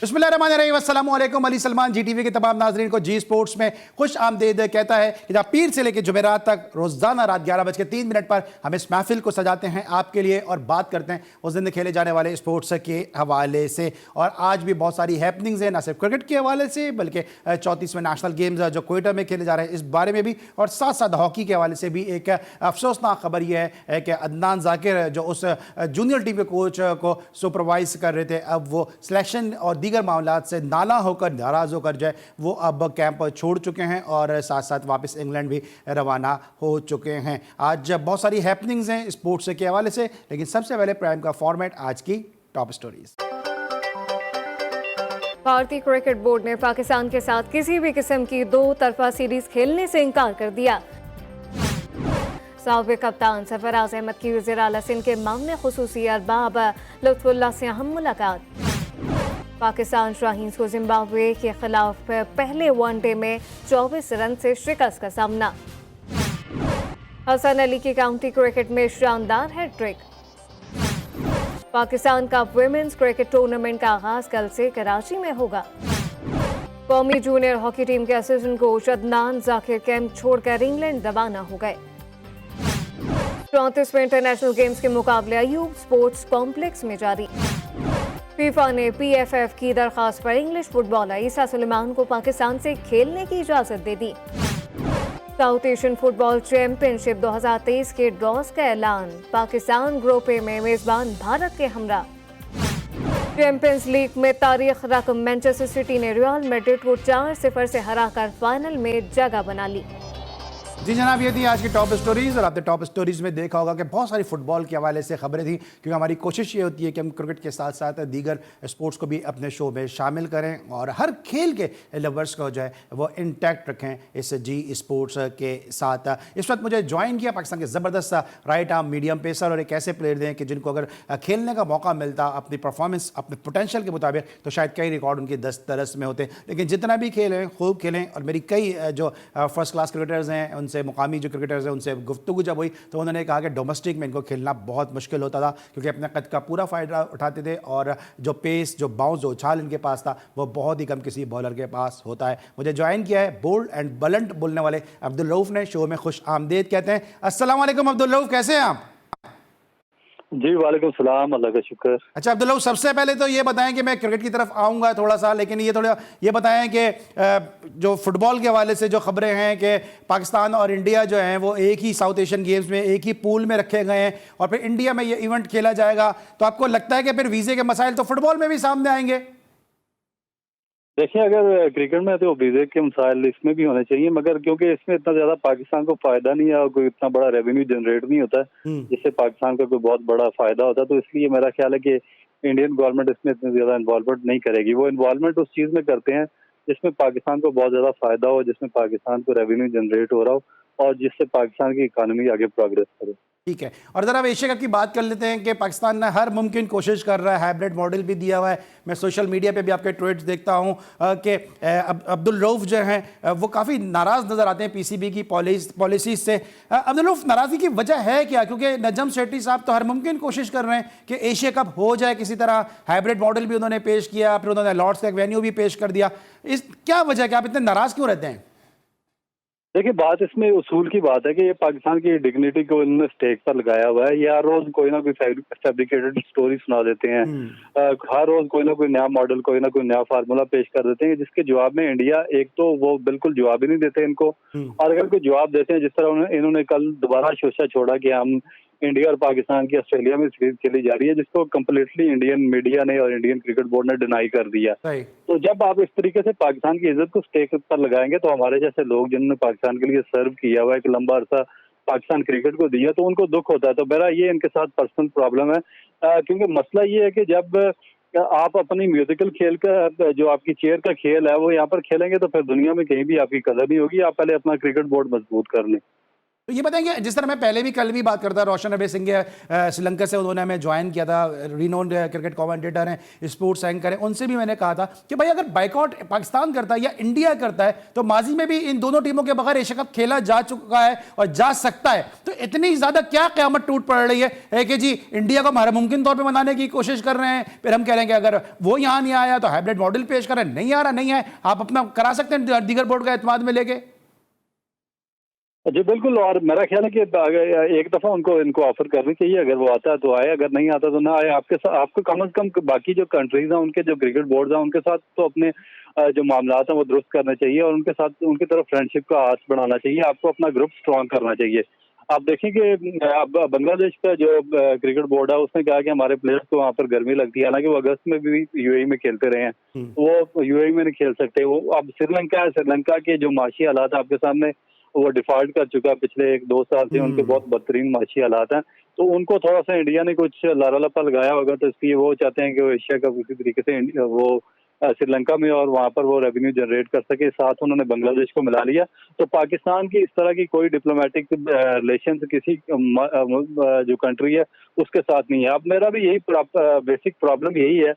बिस्मिल्लाहिर्रहमानिर्रहीम, अस्सलाम वालेकुम। अली सलमान जी टीवी के तमाम नाजरीन को जी स्पोर्ट्स में खुश आमदीद कहता है कि जहाँ पीर से लेकर जुमेरात तक रोजाना रात 11:03 पर हम इस महफिल को सजाते हैं आपके लिए और बात करते हैं उस दिन खेले जाने वाले स्पोर्ट्स के हवाले से। और आज भी बहुत सारी हैपनिंग्स हैं, ना सिर्फ क्रिकेट के हवाले से बल्कि 34वें नेशनल गेम्स जो कोयटा में खेले जा रहे हैं इस बारे में भी, और साथ साथ हॉकी के हवाले से भी एक अफसोसनाक खबर यह है कि अदनान जाकिर जो उस जूनियर टीम के कोच को सुपरवाइज कर रहे थे, अब वो सिलेक्शन और दीगर मामलात से नाला होकर नाराज होकर जाए वो अब कैंप छोड़ चुके हैं और साथ साथ वापस इंग्लैंड भी रवाना हो चुके हैं। आज बहुत सारी हैपनिंग्स हैं स्पोर्ट्स के हवाले से, लेकिन सबसे पहले प्राइम का फॉर्मेट आज की टॉप स्टोरीज। भारतीय क्रिकेट बोर्ड ने पाकिस्तान के साथ किसी भी किस्म की दो तरफा सीरीज खेलने से इनकार कर दिया। साबिक कप्तान सरफराज अहमद की वज़ीर आला सिंध के मामले खुसूसी अरबाब लुत्फुल्लाह से अहम मुलाकात। पाकिस्तान शाहीन्स को जिम्बाब्वे के खिलाफ पहले वनडे में 24 रन से शिकस्त का सामना। हसन अली की काउंटी क्रिकेट में शानदार हैट्रिक। पाकिस्तान का वुमेन्स क्रिकेट टूर्नामेंट का आगाज कल से कराची में होगा। कौमी जूनियर हॉकी टीम के assistant coach Adnan Zakir camp छोड़कर इंग्लैंड रवाना हो गए। 34वें इंटरनेशनल गेम्स के मुकाबले अयूब स्पोर्ट्स कॉम्प्लेक्स में जारी। फीफा ने पीएफएफ की दरखास्त पर इंग्लिश फुटबॉलर ईसा सुलेमान को पाकिस्तान से खेलने की इजाजत दे दी। साउथ एशियन फुटबॉल चैंपियनशिप 2023 के ड्रॉज का ऐलान। पाकिस्तान ग्रुप ए में मेजबान भारत के हमरा। चैंपियंस लीग में तारीख रकम मैनचेस्टर सिटी ने रियल मैड्रिड को 4-0 से हराकर फाइनल में जगह बना ली। जी जनाब, ये थी आज की टॉप स्टोरीज। और आपने टॉप स्टोरीज में देखा होगा कि बहुत सारी फुटबॉल के हवाले से खबरें थी, क्योंकि हमारी कोशिश ये होती है कि हम क्रिकेट के साथ साथ दीगर स्पोर्ट्स को भी अपने शो में शामिल करें और हर खेल के लवर्स को जो है वो इंटैक्ट रखें इस जी स्पोर्ट्स के साथ। इस वक्त मुझे ज्वाइन किया पाकिस्तान के ज़बरदस्त राइट आर्म मीडियम पेसर और एक ऐसे प्लेयर हैं कि जिनको अगर खेलने का मौका मिलता अपनी परफॉर्मेंस अपने पोटेंशियल के मुताबिक तो शायद कई रिकॉर्ड उनके दस्त में होते, लेकिन जितना भी खेलें खूब खेलें। और मेरी कई जो फर्स्ट क्लास क्रिकेटर्स हैं उनसे मुकामी जो क्रिकेटर्स हैं उनसे गुफ्तगू जब हुई तो उन्होंने कहा कि डोमेस्टिक में इनको खेलना बहुत मुश्किल होता था, क्योंकि अपने कद का पूरा फ़ायदा उठाते थे और जो पेस जो बाउंस जो उछाल इनके पास था वो बहुत ही कम किसी बॉलर के पास होता है। मुझे ज्वाइन किया है बोल्ड एंड बलंट बोलने वाले अब्दुल रऊफ ने। शो में खुश आमदीद कहते हैं। अस्सलाम वालेकुम अब्दुल रऊफ, कैसे हैं आप? जी वालेकुम सलाम, अल्लाह का शुक्र। अच्छा अब्दुल रऊफ, सबसे पहले तो ये बताएं कि मैं क्रिकेट की तरफ आऊँगा थोड़ा सा, लेकिन ये बताएं कि जो फुटबॉल के हवाले से जो खबरें हैं कि पाकिस्तान और इंडिया जो हैं वो एक ही साउथ एशियन गेम्स में एक ही पूल में रखे गए हैं और फिर इंडिया में ये इवेंट खेला जाएगा, तो आपको लगता है कि फिर वीज़े के मसाइल तो फुटबॉल में भी सामने आएंगे? देखिए, अगर क्रिकेट में तो वीजे के मसाइल इसमें भी होने चाहिए, मगर क्योंकि इसमें इतना ज्यादा पाकिस्तान को फायदा नहीं है और कोई इतना बड़ा रेवेन्यू जनरेट नहीं होता जिससे पाकिस्तान का कोई बहुत बड़ा फायदा होता, तो इसलिए मेरा ख्याल है कि इंडियन गवर्नमेंट इसमें इतनी ज्यादा इन्वॉल्वमेंट नहीं करेगी। वो इन्वॉल्वमेंट उस चीज में करते हैं जिसमें पाकिस्तान को बहुत ज्यादा फायदा हो, जिसमें पाकिस्तान को रेवेन्यू जनरेट हो रहा हो और जिससे पाकिस्तान की इकानमी आगे प्रोग्रेस करे। ठीक है, और ज़रा एशिया कप की बात कर लेते हैं कि पाकिस्तान ने हर मुमकिन कोशिश कर रहा है, हाइब्रिड मॉडल भी दिया हुआ है। मैं सोशल मीडिया पे भी आपके ट्वीट्स देखता हूं कि अब्दुल रऊफ जो हैं वो काफ़ी नाराज़ नज़र आते हैं पीसीबी की पॉलिसीज से। अब्दुल रऊफ, नाराज़गी की वजह है क्या? क्योंकि नजम सेठी साहब तो हर मुमकिन कोशिश कर रहे हैं कि एशिया कप हो जाए किसी तरह। हाइब्रिड मॉडल भी उन्होंने पेश किया, फिर उन्होंने लॉर्ड्स का एक वेन्यू भी पेश कर दिया। इस क्या वजह है कि आप इतने नाराज़ क्यों रहते हैं? देखिए, बात इसमें उसूल की बात है कि ये पाकिस्तान की डिग्निटी को इन्होंने स्टेक पर लगाया हुआ है। ये हर रोज कोई ना कोई फैब्रिकेटेड स्टोरी सुना देते हैं, हर रोज कोई ना कोई नया मॉडल कोई ना कोई नया फार्मूला पेश कर देते हैं, जिसके जवाब में इंडिया एक तो वो बिल्कुल जवाब ही नहीं देते इनको, और अगर कोई जवाब देते हैं जिस तरह इन्होंने कल दोबारा शोशा छोड़ा कि हम इंडिया और पाकिस्तान की ऑस्ट्रेलिया में सीरीज खेली जा रही है, जिसको कम्प्लीटली इंडियन मीडिया ने और इंडियन क्रिकेट बोर्ड ने डिनाई कर दिया। तो जब आप इस तरीके से पाकिस्तान की इज्जत को स्टेक पर लगाएंगे तो हमारे जैसे लोग जिन्होंने पाकिस्तान के लिए सर्व किया हुआ एक लंबा अरसा पाकिस्तान क्रिकेट को दिया, तो उनको दुख होता है। तो मेरा ये इनके साथ पर्सनल प्रॉब्लम है, क्योंकि मसला ये है कि जब आप अपनी म्यूजिकल खेल का जो आपकी चेयर का खेल है वो यहाँ पर खेलेंगे तो फिर दुनिया में कहीं भी आपकी कदर नहीं होगी। आप पहले अपना क्रिकेट बोर्ड मजबूत कर लें। तो ये बताएंगे, जिस तरह मैं पहले भी कल भी बात करता, रोशन अबे सिंह श्रीलंका से उन्होंने हमें ज्वाइन किया था, रिनोन्ड क्रिकेट कमेंटेटर हैं, स्पोर्ट्स एंकर हैं, उनसे भी मैंने कहा था कि भाई अगर बाइकआउट पाकिस्तान करता है या इंडिया करता है तो माजी में भी इन दोनों टीमों के बगैर एशिया कप खेला जा चुका है और जा सकता है, तो इतनी ज्यादा क्या क़यामत टूट पड़ रही है कि जी इंडिया को हर मुमकिन तौर पर मनाने की कोशिश कर रहे हैं, फिर हम कह रहे हैं कि अगर वो यहाँ नहीं आया तो हाइब्रिड मॉडल पेश कर रहे हैं, नहीं आ रहा नहीं है, आप अपना करा सकते हैं दीगर बोर्ड का एतमाद में लेके। जी बिल्कुल, और मेरा ख्याल है कि एक दफा इनको ऑफर करनी चाहिए, अगर वो आता है तो आए, अगर नहीं आता तो ना आए। आपको कम से कम बाकी जो कंट्रीज हैं उनके जो क्रिकेट बोर्ड हैं उनके साथ तो अपने जो मामला हैं वो दुरुस्त करने चाहिए और उनके साथ उनकी तरफ फ्रेंडशिप का हाथ बढ़ाना चाहिए। आपको अपना ग्रुप स्ट्रांग करना चाहिए। आप देखें कि अब बांग्लादेश का जो क्रिकेट बोर्ड है उसने कहा कि हमारे प्लेयर्स को वहाँ पर गर्मी लगती है, हालांकि वो अगस्त में भी यूएई में खेलते रहे हैं, वो यूएई में नहीं खेल सकते। वो अब श्रीलंका के जो माशी हालात आपके सामने, वो डिफॉल्ट कर चुका है पिछले 1-2 साल से, उनके बहुत बदतरीन माशी हालात हैं। तो उनको थोड़ा सा इंडिया ने कुछ लारा लपा लगाया होगा, तो इसलिए वो चाहते हैं कि वो एशिया कप किसी तरीके से वो श्रीलंका में और वहां पर वो रेवेन्यू जनरेट कर सके। साथ उन्होंने बांग्लादेश को मिला लिया। तो पाकिस्तान की इस तरह की कोई डिप्लोमेटिक रिलेशन किसी जो कंट्री है उसके साथ नहीं है। अब मेरा भी यही बेसिक प्रॉब्लम यही है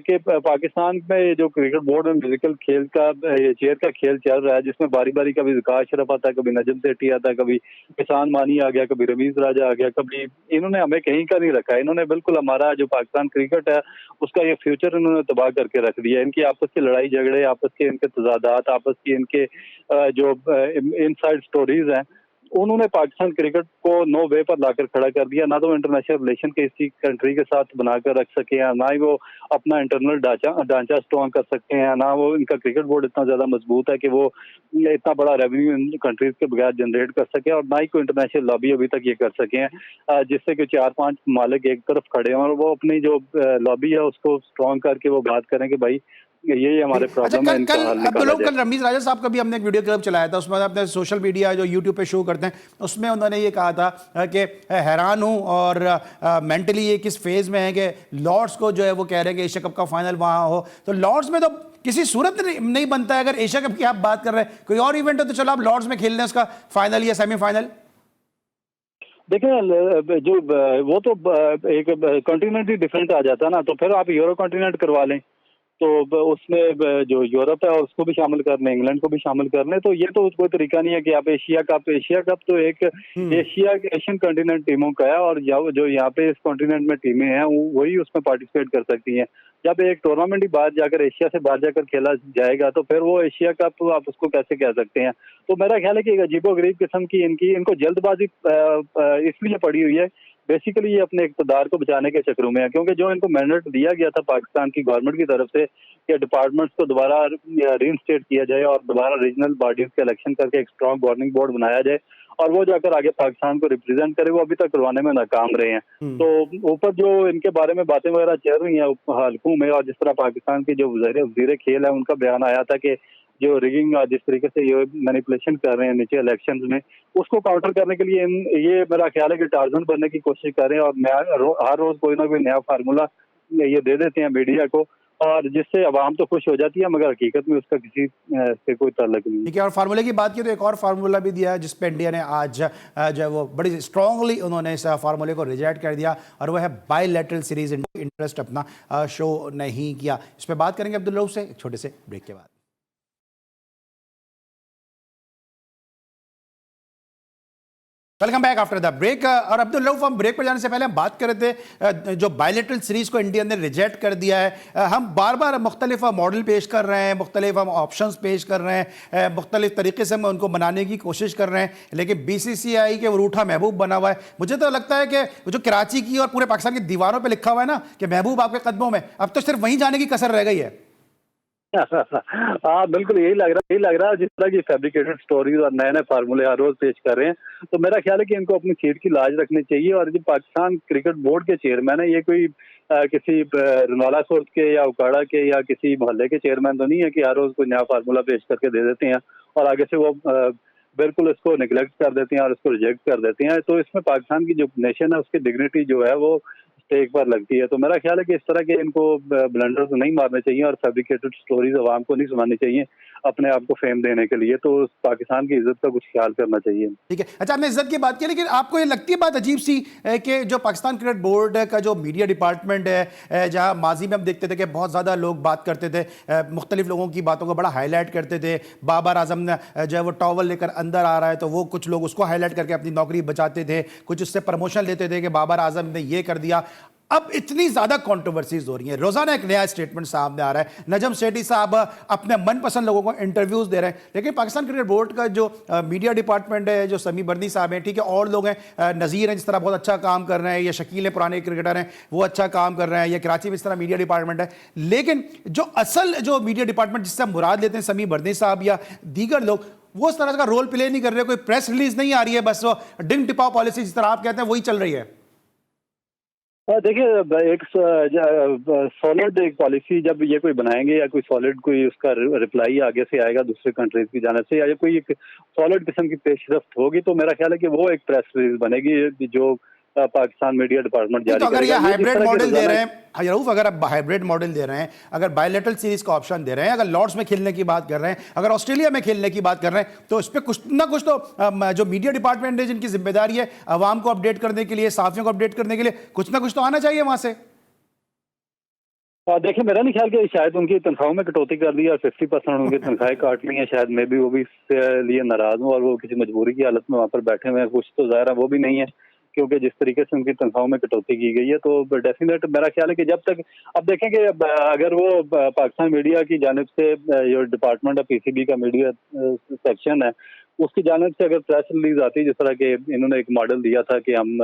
कि पाकिस्तान में जो क्रिकेट बोर्ड में म्यूजिकल खेल का चेयर का खेल चल रहा है, जिसमें बारी बारी कभी विकास शरफ आता है, कभी नजम सेठी आता है, कभी किसान मानी आ गया, कभी रमीज राजा आ गया, कभी इन्होंने हमें कहीं का नहीं रखा। इन्होंने बिल्कुल हमारा जो पाकिस्तान क्रिकेट है उसका ये फ्यूचर इन्होंने तबाह करके रख दिया। इनकी आपस की लड़ाई झगड़े, आपस के इनके तजादात, आपस की इनके जो इनसाइड स्टोरीज हैं, उन्होंने पाकिस्तान क्रिकेट को नो वे पर लाकर खड़ा कर दिया। ना तो इंटरनेशनल रिलेशन किसी कंट्री के साथ बनाकर रख सके हैं, ना ही वो अपना इंटरनल ढांचा स्ट्रॉन्ग कर सकते हैं, ना वो इनका क्रिकेट बोर्ड इतना ज्यादा मजबूत है कि वो इतना बड़ा रेवेन्यू इन कंट्रीज के बगैर जनरेट कर सके, और ना ही कोई इंटरनेशनल लॉबी अभी तक ये कर सके हैं जिससे कि 4-5 मालिक एक तरफ खड़े हैं और वो अपनी जो लॉबी है उसको स्ट्रॉन्ग करके वो बात करें कि भाई यही हमारे प्रॉब्लम है, इनका हल निकाला जाए। कल रमीज राजा साहब का भी हमने एक वीडियो क्लिप चलाया था, उसमें अपने सोशल मीडिया जो यूट्यूब पे शो करते हैं उसमें उन्होंने ये कहा था कि हैरान हूं और मेंटली ये किस फेज में है कि लॉर्ड्स को जो है वो कह रहे हैं कि एशिया कप का फाइनल वहां हो, तो लॉर्ड्स में तो किसी सूरत नहीं बनता है। अगर एशिया कप की आप बात कर रहे हैं, कोई और इवेंट हो तो चलो आप लॉर्ड्स में खेल लें उसका फाइनल या सेमीफाइनल। देखिए जो वो तो एक कॉन्टिनेंट ही डिफरेंट आ जाता है ना, तो फिर आप यूरो कॉन्टिनेंट करवा लें, तो उसमें जो यूरोप है उसको भी शामिल कर लें, इंग्लैंड को भी शामिल कर लें। तो ये तो कोई तरीका नहीं है कि आप एशिया कप तो एक एशियन कॉन्टिनेंट टीमों का है, और जो यहाँ पे इस कॉन्टिनेंट में टीमें हैं वही उसमें पार्टिसिपेट कर सकती हैं। जब एक टूर्नामेंट ही बाहर जाकर, एशिया से बाहर जाकर खेला जाएगा तो फिर वो एशिया कप आप उसको कैसे कह सकते हैं। तो मेरा ख्याल है कि एक अजीबोगरीब किस्म की इनको जल्दबाजी इसलिए पड़ी हुई है, बेसिकली ये अपने इक़्तिदार को बचाने के चक्रों में है, क्योंकि जो इनको मैंडेट दिया गया था पाकिस्तान की गवर्नमेंट की तरफ से कि डिपार्टमेंट्स को दोबारा रीइंस्टेट किया जाए और दोबारा रीजनल बॉडीज के इलेक्शन करके एक स्ट्रॉन्ग गवर्निंग बोर्ड बनाया जाए और वो जाकर आगे पाकिस्तान को रिप्रेजेंट करे, वो अभी तक करवाने में नाकाम रहे हैं। तो ऊपर जो इनके बारे में बातें वगैरह चल रही हैं हल्कों में, और जिस तरह पाकिस्तान के जो वज़ीर खेल है उनका बयान आया था कि जो रिगिंग जिस तरीके से ये मैनिपुलेशन कर रहे हैं नीचे इलेक्शंस में, उसको काउंटर करने के लिए ये मेरा ख्याल है कि टार्जन बनने की कोशिश कर रहे हैं और हर रोज कोई ना कोई नया फार्मूला ये दे देते हैं मीडिया को, और जिससे आवाम तो खुश हो जाती है मगर हकीकत में उसका किसी से कोई ताल्लुक नहीं। ठीक है, और फार्मूले की बात की तो एक और फार्मूला भी दिया है जिसपे इंडिया ने आज जो है वो बड़ी स्ट्रांगली उन्होंने इस फार्मूले को रिजेक्ट कर दिया, और वो है बायलैटरल सीरीज इंटरेस्ट अपना शो नहीं किया। इस पर बात करेंगे अब्दुल रऊफ से एक छोटे से ब्रेक के बाद। Welcome back after the break. और अब्दुल रऊफ, हम ब्रेक पर जाने से पहले हम बात कर रहे थे जो बायलैटरल सीरीज को इंडिया ने रिजेक्ट कर दिया है। हम बार बार मुख्तलिफ मॉडल पेश कर रहे हैं, मुख्तलिफ हम ऑप्शंस पेश कर रहे हैं, मुख्तलिफ तरीके से हम उनको बनाने की कोशिश कर रहे हैं, लेकिन BCCI के वो रूठा महबूब बना हुआ है। मुझे तो लगता है कि जो कराची की और पूरे पाकिस्तान की दीवारों पर लिखा हुआ है ना कि महबूब आपके कदमों में, अब तो सिर्फ वहीं जाने की कसर रह गई है। हाँ बिल्कुल यही लग रहा है जिस तरह की फैब्रिकेटेड स्टोरीज और नए नए फार्मूले हर रोज पेश कर रहे हैं। तो मेरा ख्याल है कि इनको अपनी सीट की लाज रखनी चाहिए, और जो पाकिस्तान क्रिकेट बोर्ड के चेयरमैन है, ये कोई किसी रनौला सोर्स के या उकाड़ा के या किसी मोहल्ले के चेयरमैन तो नहीं है कि हर रोज कोई नया फार्मूला पेश करके दे देते हैं और आगे से वो बिल्कुल इसको निगलेक्ट कर देते हैं और इसको रिजेक्ट कर देते हैं। तो इसमें पाकिस्तान की जो नेशन है उसकी डिग्निटी जो है वो स्टेक पर लगती है। तो मेरा ख्याल है कि इस तरह के इनको ब्लंडर तो नहीं मारने चाहिए और फैब्रिकेटेड स्टोरीज आवाम को नहीं सुनानी चाहिए। अपने आप को फेम देने के लिए। तो पाकिस्तान की इज्जत का कुछ ख्याल करना चाहिए। ठीक है। अच्छा, आपने इज्जत की बात की, लेकिन आपको ये लगती है बात अजीब सी कि जो पाकिस्तान क्रिकेट बोर्ड का जो मीडिया डिपार्टमेंट है, जहां माजी में हम देखते थे कि बहुत ज़्यादा लोग बात करते थे, मुख्तलिफ लोगों की बातों को बड़ा हाईलाइट करते थे। बाबर आजम जो है वो टॉवल लेकर अंदर आ रहा है तो वो कुछ लोग उसको हाईलाइट करके अपनी नौकरी बचाते थे, कुछ उससे प्रमोशन लेते थे कि बाबर आजम ने ये कर दिया। अब इतनी ज्यादा कंट्रोवर्सीज हो रही हैं, रोजाना एक नया स्टेटमेंट सामने आ रहा है। नजम सेठी साहब अपने मनपसंद लोगों को इंटरव्यूज दे रहे हैं, लेकिन पाकिस्तान क्रिकेट बोर्ड का जो मीडिया डिपार्टमेंट है, जो समी बर्दी साहब हैं, ठीक है, और लोग हैं, नज़ीर हैं जिस तरह बहुत अच्छा काम कर रहे हैं, या शकील है पुराने क्रिकेटर हैं वो अच्छा काम कर रहे हैं, या कराची में इस तरह मीडिया डिपार्टमेंट है, लेकिन जो असल जो मीडिया डिपार्टमेंट जिससे हम मुराद लेते हैं समी बर्दी साहब या दीगर लोग, वो उस तरह का रोल प्ले नहीं कर रहे। कोई प्रेस रिलीज नहीं आ रही है, बस वो डिंग टिपाव पॉलिसी जिस तरह आप कहते हैं वही चल रही है। देखिए, एक सॉलिड एक पॉलिसी जब ये कोई बनाएंगे या कोई सॉलिड कोई उसका रिप्लाई आगे से आएगा दूसरे कंट्रीज की जाने से, या कोई एक सॉलिड किस्म की पेशरफ्त होगी, तो मेरा ख्याल है कि वो एक प्रेस रिलीज बनेगी जो पाकिस्तान मीडिया डिपार्टमेंट जारी तो अगर ये करेगा। हाइब्रिड मॉडल दे रहे हैं रऊफ, अगर आप हाइब्रिड मॉडल दे रहे हैं, अगर बायलैटरल सीरीज का ऑप्शन दे रहे हैं, अगर लॉर्ड्स में खेलने की बात कर रहे हैं, अगर ऑस्ट्रेलिया में खेलने की बात कर रहे हैं, तो इस पर कुछ ना कुछ तो जो मीडिया डिपार्टमेंट है जिनकी जिम्मेदारी है अवाम को अपडेट करने के लिए, साथियों को अपडेट करने के लिए, कुछ ना कुछ तो आना चाहिए वहां से। देखिए, मेरा नहीं ख्याल कि शायद उनकी तनख्वाहों में कटौती कर दी और 50% उनकी तनख्वाहें काट ली हैं, शायद मे भी वो भी इसके लिए नाराज हूँ और वो किसी मजबूरी की हालत में वहाँ पर बैठे हुए हैं। कुछ तो ज़ाहिर है वो भी नहीं है, क्योंकि जिस तरीके से उनकी तनख्वाहों में कटौती की गई है, तो डेफिनेट मेरा ख्याल है कि जब तक अब देखें कि अगर वो पाकिस्तान मीडिया की जानिब से जो डिपार्टमेंट है पीसीबी का मीडिया सेक्शन है, उसकी जानिब से अगर प्रेस रिलीज आती है जिस तरह के इन्होंने एक मॉडल दिया था कि हम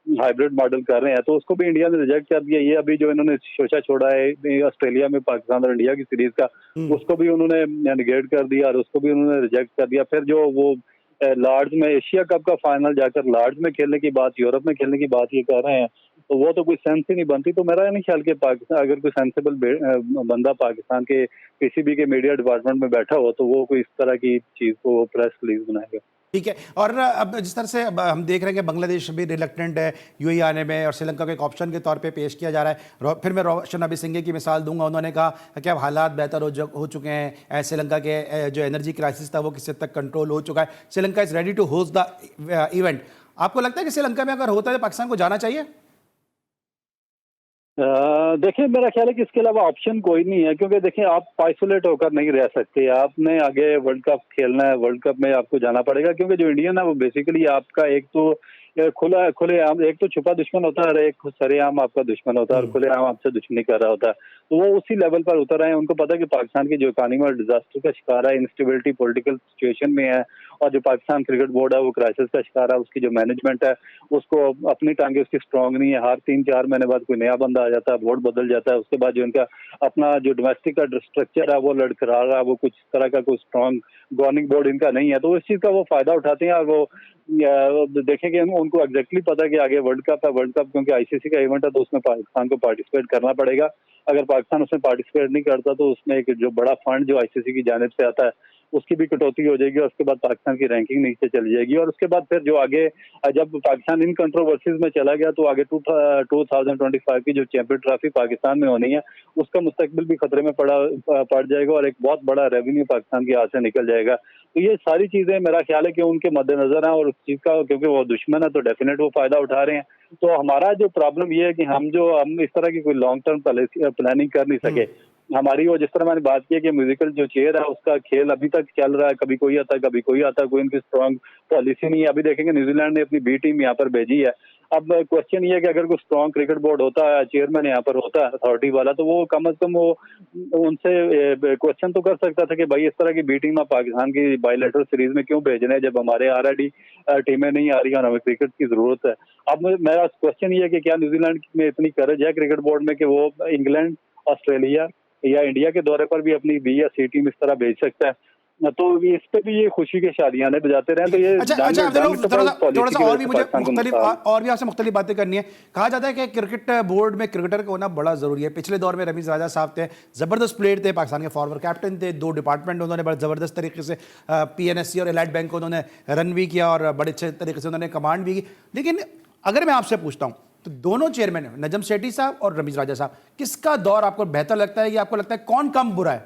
हाइब्रिड मॉडल कर रहे हैं, तो उसको भी इंडिया ने रिजेक्ट कर दिया। ये अभी जो इन्होंने शोशा छोड़ा है ऑस्ट्रेलिया में पाकिस्तान और इंडिया की सीरीज का, उसको भी उन्होंने निगेट कर दिया और उसको भी उन्होंने रिजेक्ट कर दिया। फिर जो वो लॉर्ड्स में एशिया कप का फाइनल जाकर लॉर्ड्स में खेलने की बात, यूरोप में खेलने की बात ये कर रहे हैं, तो वो तो कोई सेंस ही नहीं बनती। तो मेरा नहीं ख्याल कि पाकिस्तान अगर कोई सेंसिबल बंदा पाकिस्तान के पीसीबी के मीडिया डिपार्टमेंट में बैठा हो तो वो कोई इस तरह की चीज को प्रेस रिलीज बनाएगा। ठीक है। और अब जिस तरह से अब हम देख रहे हैं कि बांग्लादेश भी रिलक्टेंट है यूएई आने में, और श्रीलंका को एक ऑप्शन के तौर पे पेश किया जा रहा है। फिर मैं रोशन अबिसिंगे की मिसाल दूंगा, उन्होंने कहा कि अब हालात बेहतर हो चुके हैं, श्रीलंका के जो एनर्जी क्राइसिस था वो किसी हद तक कंट्रोल हो चुका है, Sri Lanka is ready to host the event. आपको लगता है कि श्रीलंका में अगर होता है तो पाकिस्तान को जाना चाहिए? देखिए, मेरा ख्याल है कि इसके अलावा ऑप्शन कोई नहीं है, क्योंकि देखिए आप आइसोलेट होकर नहीं रह सकते। आपने आगे वर्ल्ड कप खेलना है, वर्ल्ड कप में आपको जाना पड़ेगा, क्योंकि जो इंडियन है वो बेसिकली आपका एक तो खुलेआम एक तो छुपा दुश्मन होता है और एक सरेआम आपका दुश्मन होता है, और खुलेआम आपसे दुश्मनी कर रहा होता है। तो वो उसी लेवल पर उतर आए हैं। उनको पता है कि पाकिस्तान की जो इकॉनमी और डिजास्टर का शिकार है, इंस्टेबिलिटी पॉलिटिकल सिचुएशन में है, और जो पाकिस्तान क्रिकेट बोर्ड है वो क्राइसिस का शिकार है। उसकी जो मैनेजमेंट है उसको अपनी टांगे उसकी स्ट्रांग नहीं है। हर 3-4 महीने बाद कोई नया बंदा आ जाता है, बोर्ड बदल जाता है, उसके बाद जो इनका अपना जो डोमेस्टिक का स्ट्रक्चर है वो लड़खड़ा रहा है, वो कुछ तरह का कोई स्ट्रांग गवर्निंग बोर्ड इनका नहीं है। तो इस चीज का वो फायदा उठाते हैं, और वो देखेंगे उनको एग्जैक्टली पता है कि आगे वर्ल्ड कप है। वर्ल्ड कप क्योंकि आईसीसी का इवेंट है तो उसमें पाकिस्तान को पार्टिसिपेट करना पड़ेगा। अगर पाकिस्तान उसमें पार्टिसिपेट नहीं करता तो उसमें एक जो बड़ा फंड जो आईसीसी की जानिब से आता है उसकी भी कटौती हो जाएगी, और उसके बाद पाकिस्तान की रैंकिंग नीचे चली जाएगी। और उसके बाद फिर जो आगे जब पाकिस्तान इन कंट्रोवर्सीज में चला गया तो आगे 2025 की जो चैंपियन ट्रॉफी पाकिस्तान में होनी है उसका मुस्तकबिल भी खतरे में पड़ जाएगा, और एक बहुत बड़ा रेवेन्यू पाकिस्तान के हाथ से निकल जाएगा। तो ये सारी चीजें मेरा ख्याल है कि उनके मद्देनजर है, और उस चीज का क्योंकि वो दुश्मन है तो डेफिनेट वो फायदा उठा रहे हैं। तो हमारा जो प्रॉब्लम ये है कि हम इस तरह की कोई लॉन्ग टर्म प्लानिंग कर नहीं सके। हमारी वो जिस तरह मैंने बात की है कि म्यूजिकल जो चेयर है उसका खेल अभी तक चल रहा है, कभी कोई आता है कभी कोई आता है, कोई इनकी स्ट्रांग पॉलिसी नहीं है। अभी देखेंगे न्यूजीलैंड ने अपनी बी टीम यहाँ पर भेजी है। अब क्वेश्चन ये है कि अगर कोई स्ट्रांग क्रिकेट बोर्ड होता है, चेयरमैन यहाँ पर होता है अथॉरिटी वाला, तो वो कम अज कम वो उनसे क्वेश्चन तो कर सकता था कि भाई इस तरह की बी टीम आप पाकिस्तान की बायलैटरल सीरीज में क्यों भेज रहे हैं जब हमारे ऑलरेडी टीमें नहीं आ रही और हमें क्रिकेट की जरूरत है। अब मेरा क्वेश्चन ये है कि क्या न्यूजीलैंड में इतनी करेज है क्रिकेट बोर्ड में कि वो इंग्लैंड, ऑस्ट्रेलिया या इंडिया के दौरे पर भी अपनी बी या सी टीम इस तरह भेज सकता है? तो इस पे भी ये खुशी के शादियां बजाते रहे। तो ये अच्छा, थोड़ा सा और भी मुझे आपसे मुख्तलिफ बातें करनी है। कहा जाता है कि क्रिकेट बोर्ड में क्रिकेटर का होना बड़ा जरूरी है। पिछले दौर में रमीज राजा साहब थे, जबरदस्त प्लेयर थे, पाकिस्तान के फॉरवर्ड कैप्टन थे, 2 डिपार्टमेंट उन्होंने बड़े जबरदस्त तरीके से पीएनएससी और एलाइट बैंक को उन्होंने रन भी किया और बड़े अच्छे तरीके से उन्होंने कमांड भी की। लेकिन अगर मैं आपसे पूछता हूँ तो दोनों चेयरमैन नजम सेठी साहब और रमीज राजा साहब, किसका दौर आपको बेहतर लगता है, या आपको लगता है कौन कम बुरा है?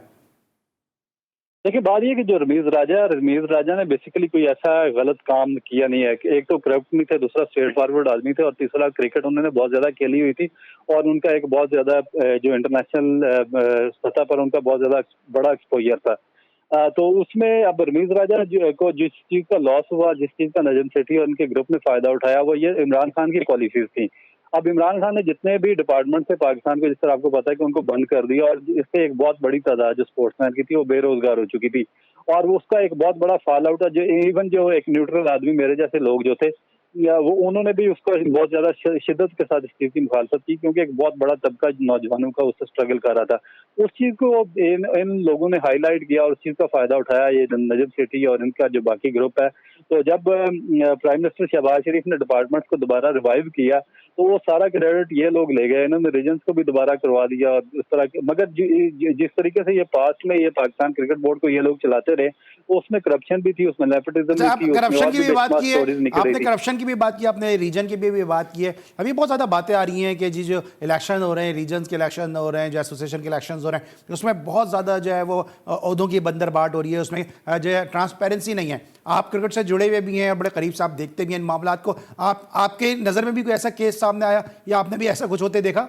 देखिए बात ये है कि जो रमीज राजा ने बेसिकली कोई ऐसा गलत काम किया नहीं है कि एक तो करप्ट नहीं थे, दूसरा स्ट्रेट फॉरवर्ड आदमी थे और तीसरा क्रिकेट उन्होंने बहुत ज्यादा खेली हुई थी और उनका एक बहुत ज्यादा जो इंटरनेशनल सतह पर उनका बहुत ज्यादा बड़ा एक्सपोजर था। तो उसमें अब रमीज राजा को जिस चीज का लॉस हुआ, जिस चीज का नजम सेठी और उनके ग्रुप ने फायदा उठाया, वो ये इमरान खान की पॉलिसीज थी। अब इमरान खान ने जितने भी डिपार्टमेंट थे पाकिस्तान को, जिस तरह आपको पता है कि उनको बंद कर दिया और इससे एक बहुत बड़ी तादाद जो स्पोर्ट्समैन की थी वो बेरोजगार हो चुकी थी और उसका एक बहुत बड़ा फॉल आउट है। जो इवन जो एक न्यूट्रल आदमी मेरे जैसे लोग जो थे या वो उन्होंने भी उसको बहुत ज्यादा शिद्दत के साथ इस चीज की मुखालफत की क्योंकि एक बहुत बड़ा तबका नौजवानों का उससे स्ट्रगल कर रहा था। उस चीज को इन लोगों ने हाईलाइट किया और उस चीज का फायदा उठाया ये नजम सेठी और इनका जो बाकी ग्रुप है। तो जब प्राइम मिनिस्टर शहबाज शरीफ ने डिपार्टमेंट को दोबारा रिवाइव किया तो वो सारा क्रेडिट ये लोग ले गए, इन्होंने रीजन्स को भी दोबारा करवा दिया और इस तरह के। मगर जिस तरीके से ये पास्ट में ये पाकिस्तान क्रिकेट बोर्ड को ये लोग चलाते रहे तो उसमें करप्शन भी थी, उसमें नेपोटिज्म अच्छा, भी थी, करप्शन की भी बात की है, आपने थी। करप्शन की भी बात की, आपने रीजन की भी बात की है। अभी बहुत ज़्यादा बातें आ रही हैं कि जी जो इलेक्शन हो रहे हैं, रीजन्स के इलेक्शन हो रहे हैं, जो एसोसिएशन के इलेक्शन हो रहे हैं, उसमें बहुत ज़्यादा जो है वो ओहदों की बंदरबाट हो रही है, उसमें जो है ट्रांसपेरेंसी नहीं है। आप क्रिकेट से जुड़े हुए भी हैं और बड़े करीब से आप देखते भी हैं इन मामलात को। आपके नज़र में भी कोई ऐसा केस सामने आया या आपने भी ऐसा कुछ होते देखा?